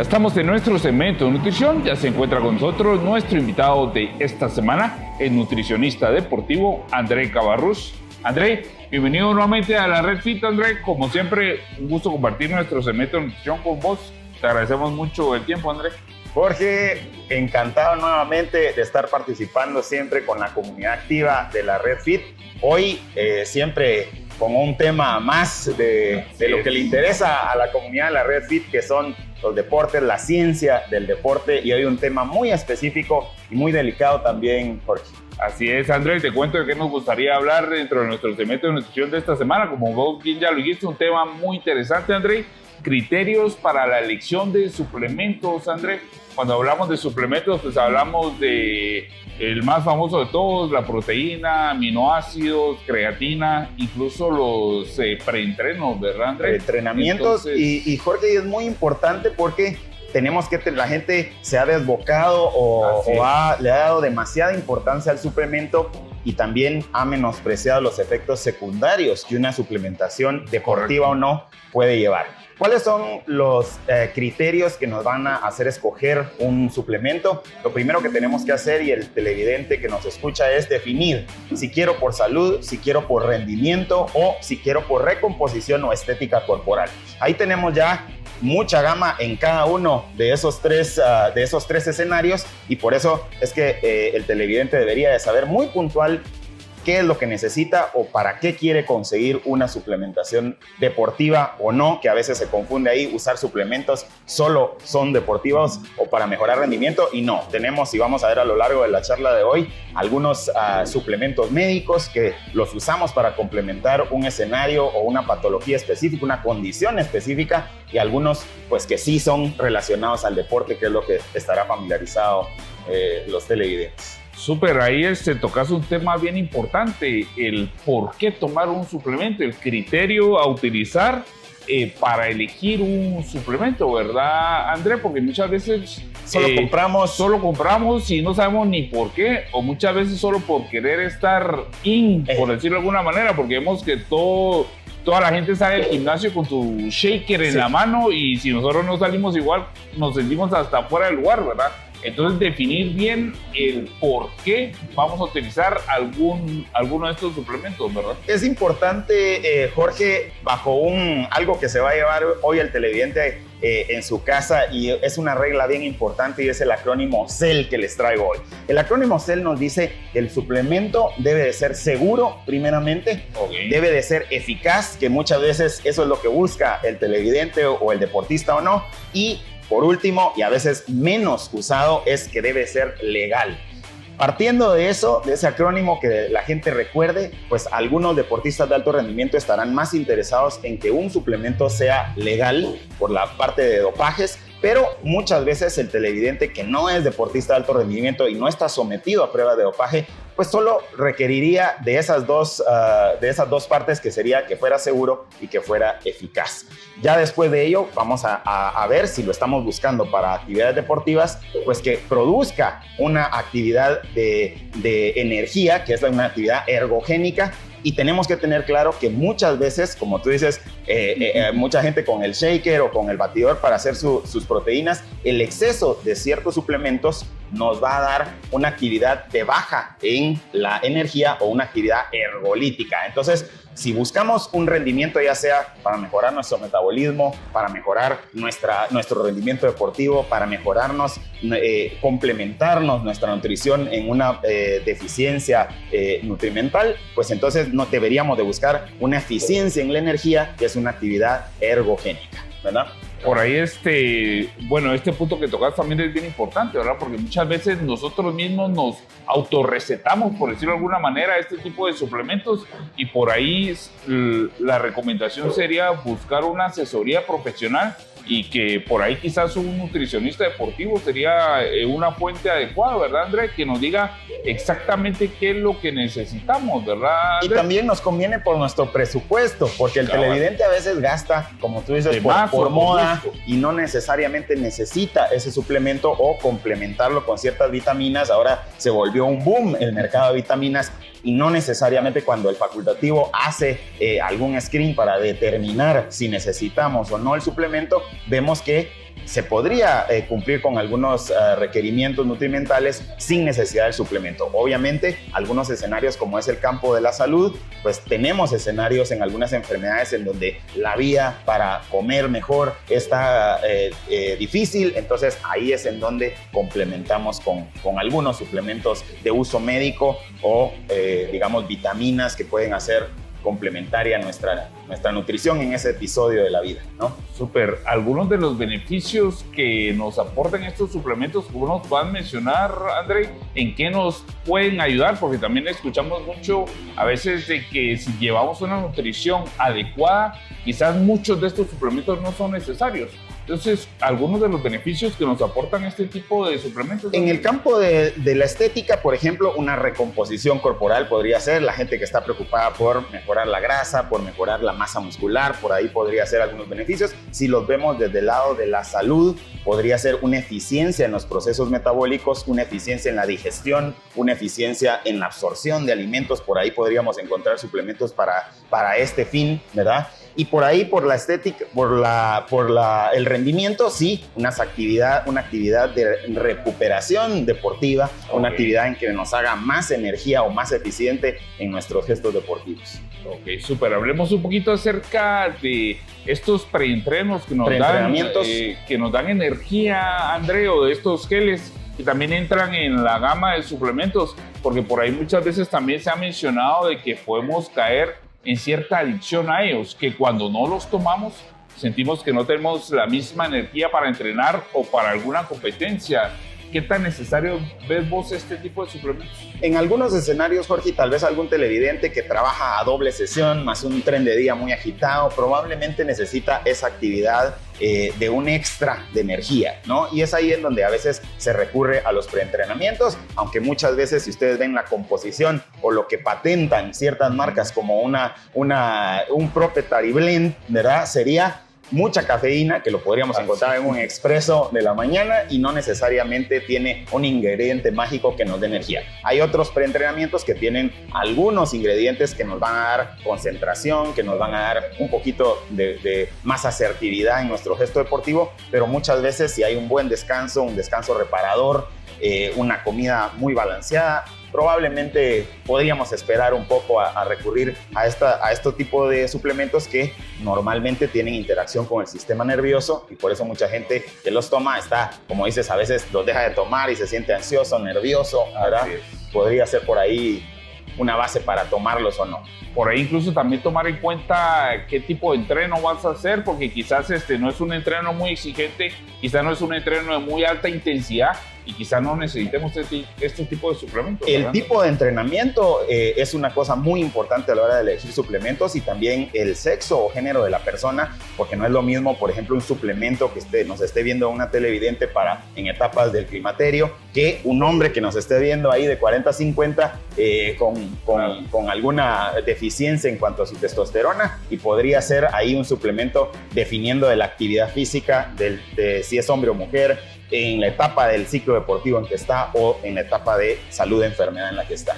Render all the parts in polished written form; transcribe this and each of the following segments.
estamos en nuestro segmento de nutrición. Ya se encuentra con nosotros nuestro invitado de esta semana, el nutricionista deportivo André Cabarrús. André, bienvenido nuevamente a la Red Fit, André. Como siempre, un gusto compartir nuestro segmento de nutrición con vos. Te agradecemos mucho el tiempo, André. Jorge, encantado nuevamente de estar participando siempre con la comunidad activa de la Red Fit. Hoy siempre con un tema más de lo que le interesa a la comunidad de la Red Fit, que son los deportes, la ciencia del deporte, y hoy un tema muy específico y muy delicado también, Jorge. Así es, André, te cuento de qué nos gustaría hablar dentro de nuestro segmento de nutrición de esta semana. Como vos bien ya lo dijiste, un tema muy interesante, André. Criterios para la elección de suplementos, André. Cuando hablamos de suplementos, pues hablamos de el más famoso de todos, la proteína, aminoácidos, creatina, incluso los preentrenos, ¿verdad, André? Entrenamientos. Entonces, y Jorge, es muy importante porque tenemos que, la gente se ha desbocado le ha dado demasiada importancia al suplemento y también ha menospreciado los efectos secundarios que una suplementación deportiva o no puede llevar. ¿Cuáles son los criterios que nos van a hacer escoger un suplemento? Lo primero que tenemos que hacer, y el televidente que nos escucha, es definir si quiero por salud, si quiero por rendimiento o si quiero por recomposición o estética corporal. Ahí tenemos ya mucha gama en cada uno de esos tres escenarios, y por eso es que el televidente debería de saber muy puntual qué es lo que necesita o para qué quiere conseguir una suplementación deportiva o no, que a veces se confunde ahí, usar suplementos solo son deportivos o para mejorar rendimiento, y no, tenemos, y vamos a ver a lo largo de la charla de hoy, algunos suplementos médicos que los usamos para complementar un escenario o una patología específica, una condición específica, y algunos pues que sí son relacionados al deporte, que es lo que estará familiarizado los televidentes. Súper, ahí tocas un tema bien importante, el por qué tomar un suplemento, el criterio a utilizar para elegir un suplemento, ¿verdad, André? Porque muchas veces solo compramos y no sabemos ni por qué, o muchas veces solo por querer estar por decirlo de alguna manera, porque vemos que toda la gente sale del gimnasio con tu shaker en la mano, y si nosotros no salimos igual, nos sentimos hasta fuera del lugar, ¿verdad? Entonces, definir bien el por qué vamos a utilizar alguno de estos suplementos, ¿verdad? Es importante, Jorge, bajo algo que se va a llevar hoy el televidente en su casa, y es una regla bien importante, y es el acrónimo CEL que les traigo hoy. El acrónimo CEL nos dice que el suplemento debe de ser seguro, primeramente, debe de ser eficaz, que muchas veces eso es lo que busca el televidente o el deportista o no, y por último, y a veces menos usado, es que debe ser legal. Partiendo de eso, de ese acrónimo, que la gente recuerde, pues algunos deportistas de alto rendimiento estarán más interesados en que un suplemento sea legal por la parte de dopajes, pero muchas veces el televidente que no es deportista de alto rendimiento y no está sometido a pruebas de dopaje, pues solo requeriría de esas dos partes, que sería que fuera seguro y que fuera eficaz. Ya después de ello vamos a ver si lo estamos buscando para actividades deportivas, pues que produzca una actividad de energía, que es una actividad ergogénica. Y tenemos que tener claro que muchas veces, como tú dices, mucha gente con el shaker o con el batidor para hacer sus proteínas, el exceso de ciertos suplementos nos va a dar una actividad de baja en la energía o una actividad ergolítica. Entonces, si buscamos un rendimiento, ya sea para mejorar nuestro metabolismo, para mejorar nuestro rendimiento deportivo, para mejorarnos, complementarnos nuestra nutrición en una deficiencia nutrimental, pues entonces no deberíamos de buscar una eficiencia en la energía, que es una actividad ergogénica, ¿verdad? Por ahí este punto que tocas también es bien importante, ¿verdad? Porque muchas veces nosotros mismos nos autorrecetamos, por decirlo de alguna manera, este tipo de suplementos, y por ahí la recomendación sería buscar una asesoría profesional, y que por ahí quizás un nutricionista deportivo sería una fuente adecuada, ¿verdad, André? Que nos diga exactamente qué es lo que necesitamos, ¿verdad, André? Y también nos conviene por nuestro presupuesto, porque el televidente a veces gasta, como tú dices, por moda, y no necesariamente necesita ese suplemento o complementarlo con ciertas vitaminas. Ahora se volvió un boom el mercado de vitaminas, y no necesariamente cuando el facultativo hace algún screen para determinar si necesitamos o no el suplemento, vemos que se podría cumplir con algunos requerimientos nutrimentales sin necesidad del suplemento. Obviamente, algunos escenarios como es el campo de la salud, pues tenemos escenarios en algunas enfermedades en donde la vía para comer mejor está difícil, entonces ahí es en donde complementamos con algunos suplementos de uso médico o digamos vitaminas que pueden hacer complementaria nuestra nutrición en ese episodio de la vida, ¿no? Súper. Algunos de los beneficios que nos aportan estos suplementos, ¿cómo nos puedan mencionar, André? ¿En qué nos pueden ayudar? Porque también escuchamos mucho a veces de que si llevamos una nutrición adecuada, quizás muchos de estos suplementos no son necesarios. Entonces, algunos de los beneficios que nos aportan este tipo de suplementos. En el campo de la estética, por ejemplo, una recomposición corporal podría ser, la gente que está preocupada por mejorar la grasa, por mejorar la masa muscular, por ahí podría ser algunos beneficios. Si los vemos desde el lado de la salud, podría ser una eficiencia en los procesos metabólicos, una eficiencia en la digestión, una eficiencia en la absorción de alimentos. Por ahí podríamos encontrar suplementos para este fin, ¿verdad? Y por ahí, por la estética, el rendimiento, sí, una actividad de recuperación deportiva, una actividad en que nos haga más energía o más eficiente en nuestros gestos deportivos. Ok, súper. Hablemos un poquito acerca de estos preentrenos que nos dan energía, André, o de estos geles que también entran en la gama de suplementos, porque por ahí muchas veces también se ha mencionado de que podemos caer en cierta adicción a ellos, que cuando no los tomamos sentimos que no tenemos la misma energía para entrenar o para alguna competencia. ¿Qué tan necesario ves vos este tipo de suplementos? En algunos escenarios, Jorge, tal vez algún televidente que trabaja a doble sesión, más un tren de día muy agitado, probablemente necesita esa actividad de un extra de energía, ¿no? Y es ahí en donde a veces se recurre a los preentrenamientos, aunque muchas veces, si ustedes ven la composición o lo que patentan ciertas marcas como un proprietary blend, ¿verdad? Sería mucha cafeína, que lo podríamos encontrar en un expreso de la mañana y no necesariamente tiene un ingrediente mágico que nos dé energía. Hay otros preentrenamientos que tienen algunos ingredientes que nos van a dar concentración, que nos van a dar un poquito de más asertividad en nuestro gesto deportivo, pero muchas veces si hay un buen descanso, un descanso reparador, una comida muy balanceada, probablemente podríamos esperar un poco a recurrir a este tipo de suplementos que normalmente tienen interacción con el sistema nervioso y por eso mucha gente que los toma está, como dices, a veces los deja de tomar y se siente ansioso, nervioso, ¿verdad? Podría ser por ahí una base para tomarlos o no. Por ahí incluso también tomar en cuenta qué tipo de entreno vas a hacer, porque quizás no es un entreno muy exigente, quizás no es un entreno de muy alta intensidad y quizás no necesitemos este tipo de suplementos. El tipo de entrenamiento es una cosa muy importante a la hora de elegir suplementos y también el sexo o género de la persona, porque no es lo mismo, por ejemplo, un suplemento que nos esté viendo una televidente en etapas del climaterio que un hombre que nos esté viendo ahí de 40 a 50 con alguna deficiencia en cuanto a su testosterona y podría ser ahí un suplemento definiendo de la actividad física de si es hombre o mujer, en la etapa del ciclo deportivo en que está o en la etapa de salud de enfermedad en la que está.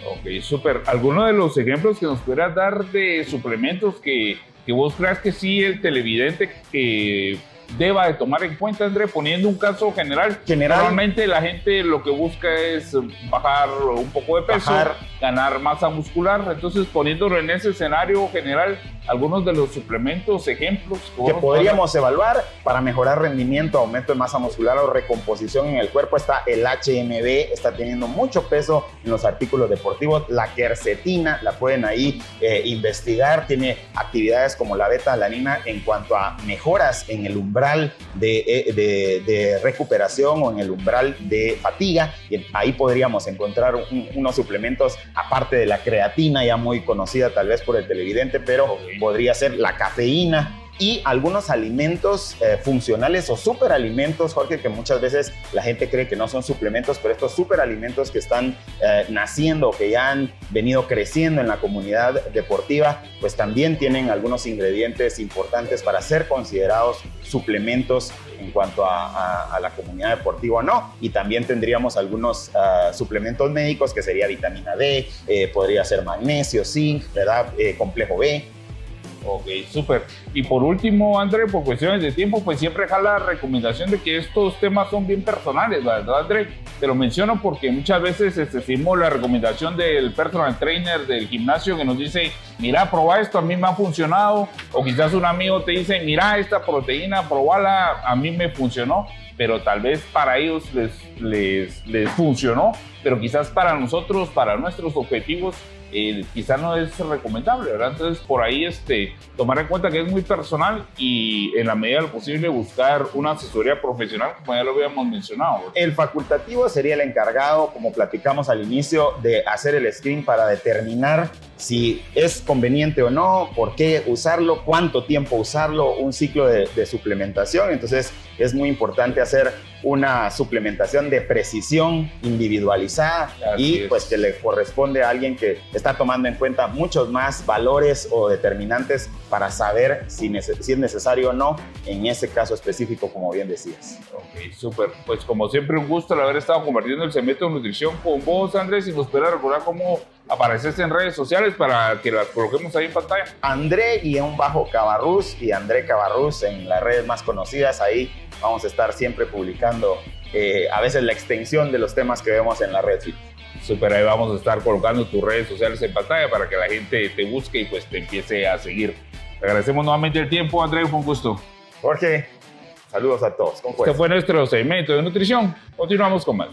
Ok, súper. ¿Alguno de los ejemplos que nos pudieras dar de suplementos que vos creas que sí el televidente que deba de tomar en cuenta, André, poniendo un caso general? Normalmente la gente lo que busca es bajar un poco de peso, ganar masa muscular, entonces poniéndolo en ese escenario general, algunos de los suplementos, ejemplos que podríamos evaluar para mejorar rendimiento, aumento de masa muscular o recomposición en el cuerpo. Está el HMB, está teniendo mucho peso en los artículos deportivos. La quercetina, la pueden ahí investigar, tiene actividades como la beta-alanina en cuanto a mejoras en el umbral de recuperación o en el umbral de fatiga, y ahí podríamos encontrar unos suplementos aparte de la creatina, ya muy conocida tal vez por el televidente, pero podría ser la cafeína y algunos alimentos funcionales o superalimentos, Jorge, que muchas veces la gente cree que no son suplementos, pero estos superalimentos que están naciendo o que ya han venido creciendo en la comunidad deportiva, pues también tienen algunos ingredientes importantes para ser considerados suplementos en cuanto a la comunidad deportiva o no. Y también tendríamos algunos suplementos médicos que sería vitamina D, podría ser magnesio, zinc, ¿verdad? Complejo B. Ok, súper. Y por último, André, por cuestiones de tiempo, pues siempre jala la recomendación de que estos temas son bien personales, ¿verdad, André? Te lo menciono porque muchas veces seguimos la recomendación del personal trainer del gimnasio que nos dice, mira, probá esto, a mí me ha funcionado. O quizás un amigo te dice, mira, esta proteína, probala, a mí me funcionó. Pero tal vez para ellos les funcionó, pero quizás para nosotros, para nuestros objetivos, quizás no es recomendable, ¿verdad? Entonces, por ahí tomar en cuenta que es muy personal y en la medida de lo posible buscar una asesoría profesional, como ya lo habíamos mencionado, ¿verdad? El facultativo sería el encargado, como platicamos al inicio, de hacer el screen para determinar si es conveniente o no, por qué usarlo, cuánto tiempo usarlo, un ciclo de suplementación. Entonces, es muy importante hacer una suplementación de precisión individualizada y pues que le corresponde a alguien que está tomando en cuenta muchos más valores o determinantes para saber si es necesario o no en ese caso específico, como bien decías. Ok, súper. Pues como siempre, un gusto el haber estado compartiendo el segmento de nutrición con vos, Andrés, y nos puede recordar cómo apareces en redes sociales para que las coloquemos ahí en pantalla. André_Cabarrús y André Cabarrús en las redes más conocidas. Ahí vamos a estar siempre publicando a veces la extensión de los temas que vemos en la red. Súper, ahí vamos a estar colocando tus redes sociales en pantalla para que la gente te busque y pues te empiece a seguir. Te agradecemos nuevamente el tiempo, André, fue un gusto. Jorge, saludos a todos. Este fue nuestro segmento de nutrición. Continuamos con más.